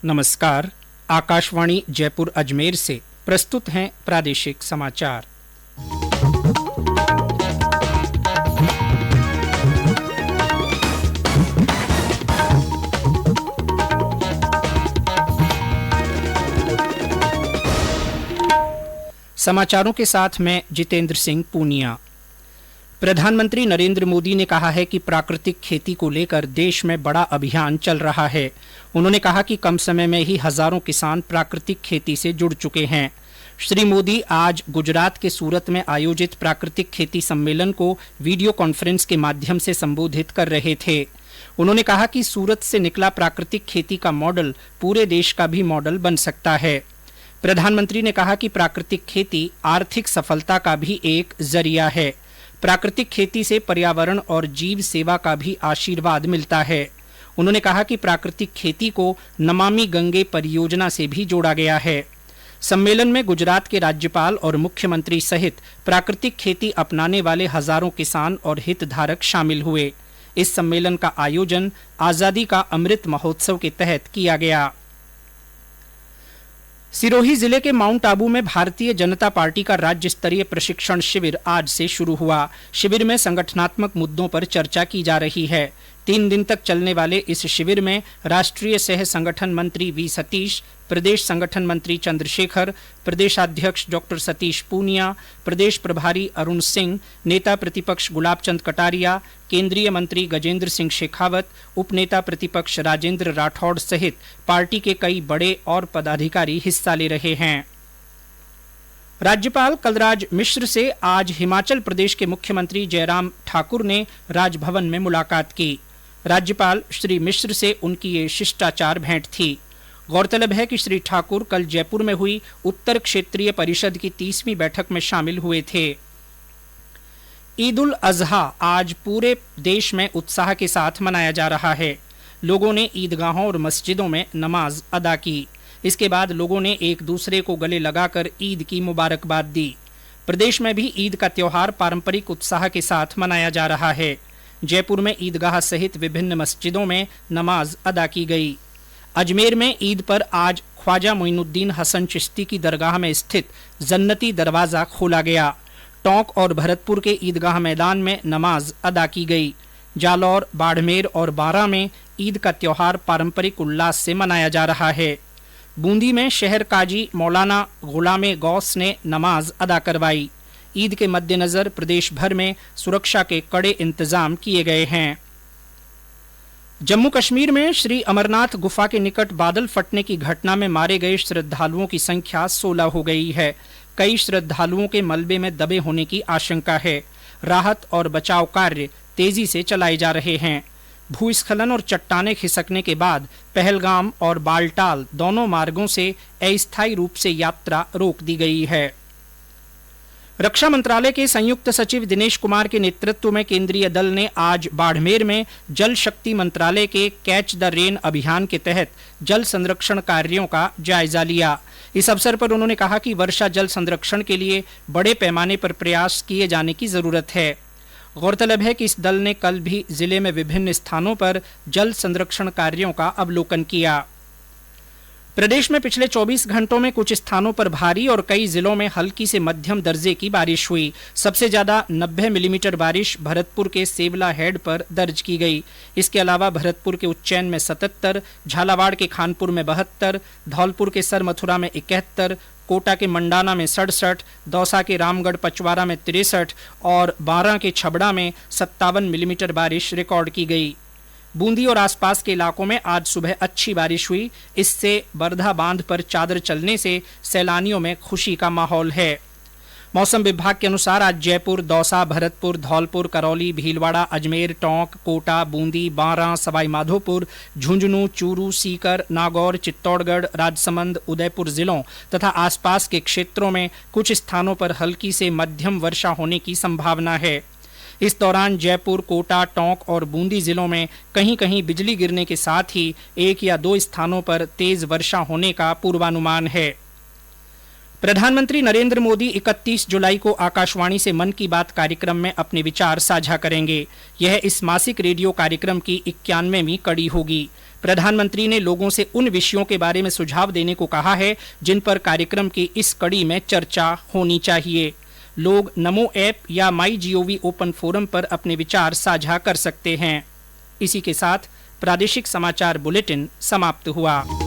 नमस्कार। आकाशवाणी जयपुर अजमेर से प्रस्तुत हैं प्रादेशिक समाचार। समाचारों के साथ मैं जितेंद्र सिंह पूनिया। प्रधानमंत्री नरेंद्र मोदी ने कहा है कि प्राकृतिक खेती को लेकर देश में बड़ा अभियान चल रहा है। उन्होंने कहा कि कम समय में ही हजारों किसान प्राकृतिक खेती से जुड़ चुके हैं। श्री मोदी आज गुजरात के सूरत में आयोजित प्राकृतिक खेती सम्मेलन को वीडियो कॉन्फ्रेंस के माध्यम से संबोधित कर रहे थे। उन्होंने कहा कि सूरत से निकला प्राकृतिक खेती का मॉडल पूरे देश का भी मॉडल बन सकता है। प्रधानमंत्री ने कहा कि प्राकृतिक खेती आर्थिक सफलता का भी एक जरिया है। प्राकृतिक खेती से पर्यावरण और जीव सेवा का भी आशीर्वाद मिलता है। उन्होंने कहा कि प्राकृतिक खेती को नमामि गंगे परियोजना से भी जोड़ा गया है। सम्मेलन में गुजरात के राज्यपाल और मुख्यमंत्री सहित प्राकृतिक खेती अपनाने वाले हजारों किसान और हितधारक शामिल हुए। इस सम्मेलन का आयोजन आजादी का अमृत महोत्सव के तहत किया गया। सिरोही जिले के माउंट आबू में भारतीय जनता पार्टी का राज्य स्तरीय प्रशिक्षण शिविर आज से शुरू हुआ। शिविर में संगठनात्मक मुद्दों पर चर्चा की जा रही है। 3 दिन तक चलने वाले इस शिविर में राष्ट्रीय सह संगठन मंत्री वी सतीश, प्रदेश संगठन मंत्री चंद्रशेखर, प्रदेशाध्यक्ष डॉक्टर सतीश पूनिया, प्रदेश प्रभारी अरुण सिंह, नेता प्रतिपक्ष गुलाब चंद कटारिया, केंद्रीय मंत्री गजेंद्र सिंह शेखावत, उपनेता प्रतिपक्ष राजेंद्र राठौड़ सहित पार्टी के कई बड़े और पदाधिकारी हिस्सा ले रहे हैं। राज्यपाल कलराज मिश्र से आज हिमाचल प्रदेश के मुख्यमंत्री जयराम ठाकुर ने राजभवन में मुलाकात की। राज्यपाल श्री मिश्र से उनकी ये शिष्टाचार भेंट थी। गौरतलब है कि श्री ठाकुर कल जयपुर में हुई उत्तर क्षेत्रीय परिषद की 30वीं बैठक में शामिल हुए थे। ईद उल अजहा आज पूरे देश में उत्साह के साथ मनाया जा रहा है। लोगों ने ईदगाहों और मस्जिदों में नमाज अदा की। इसके बाद लोगों ने एक दूसरे को गले लगाकर ईद की मुबारकबाद दी। प्रदेश में भी ईद का त्योहार पारंपरिक उत्साह के साथ मनाया जा रहा है। जयपुर में ईदगाह सहित विभिन्न मस्जिदों में नमाज अदा की गई। अजमेर में ईद पर आज ख्वाजा मोइनुद्दीन हसन चिश्ती की दरगाह में स्थित जन्नती दरवाजा खोला गया। टोंक और भरतपुर के ईदगाह मैदान में नमाज अदा की गई। जालौर, बाड़मेर और बारां में ईद का त्योहार पारंपरिक उल्लास से मनाया जा रहा है। बूंदी में शहर काजी मौलाना गुलामे गौस ने नमाज अदा करवाई। ईद के मद्देनजर प्रदेश भर में सुरक्षा के कड़े इंतजाम किए गए हैं। जम्मू कश्मीर में श्री अमरनाथ गुफा के निकट बादल फटने की घटना में मारे गए श्रद्धालुओं की संख्या 16 हो गई है। कई श्रद्धालुओं के मलबे में दबे होने की आशंका है। राहत और बचाव कार्य तेजी से चलाए जा रहे हैं। भूस्खलन और चट्टाने खिसकने के बाद पहलगाम और बालटाल दोनों मार्गों से अस्थायी रूप से यात्रा रोक दी गई है। रक्षा मंत्रालय के संयुक्त सचिव दिनेश कुमार के नेतृत्व में केंद्रीय दल ने आज बाड़मेर में जल शक्ति मंत्रालय के कैच द रेन अभियान के तहत जल संरक्षण कार्यों का जायजा लिया। इस अवसर पर उन्होंने कहा कि वर्षा जल संरक्षण के लिए बड़े पैमाने पर प्रयास किए जाने की जरूरत है। गौरतलब है कि इस दल ने कल भी जिले में विभिन्न स्थानों पर जल संरक्षण कार्यों का अवलोकन किया। प्रदेश में पिछले 24 घंटों में कुछ स्थानों पर भारी और कई जिलों में हल्की से मध्यम दर्जे की बारिश हुई। सबसे ज्यादा 90 मिलीमीटर बारिश भरतपुर के सेवला हेड पर दर्ज की गई। इसके अलावा भरतपुर के उज्जैन में 77, झालावाड़ के खानपुर में 72, धौलपुर के सर मथुरा में 71, कोटा के मंडाना में 67, दौसा के रामगढ़ पचवारा में 63 और बारां के छबड़ा में 57 मिलीमीटर बारिश रिकॉर्ड की गई। बूंदी और आसपास के इलाकों में आज सुबह अच्छी बारिश हुई। इससे बरधा बांध पर चादर चलने से सैलानियों में खुशी का माहौल है। मौसम विभाग के अनुसार आज जयपुर, दौसा, भरतपुर, धौलपुर, करौली, भीलवाड़ा, अजमेर, टोंक, कोटा, बूंदी, बारां, सवाई माधोपुर, झुंझुनू, चूरू, सीकर, नागौर, चित्तौड़गढ़, राजसमंद, उदयपुर जिलों तथा आसपास के क्षेत्रों में कुछ स्थानों पर हल्की से मध्यम वर्षा होने की संभावना है। इस दौरान जयपुर, कोटा, टोंक और बूंदी जिलों में कहीं कहीं बिजली गिरने के साथ ही 1 या 2 स्थानों पर तेज वर्षा होने का पूर्वानुमान है। प्रधानमंत्री नरेंद्र मोदी 31 जुलाई को आकाशवाणी से मन की बात कार्यक्रम में अपने विचार साझा करेंगे। यह इस मासिक रेडियो कार्यक्रम की 91वीं कड़ी होगी। प्रधानमंत्री ने लोगों से उन विषयों के बारे में सुझाव देने को कहा है जिन पर कार्यक्रम की इस कड़ी में चर्चा होनी चाहिए। लोग नमो ऐप या MyGov ओपन फोरम पर अपने विचार साझा कर सकते हैं। इसी के साथ प्रादेशिक समाचार बुलेटिन समाप्त हुआ।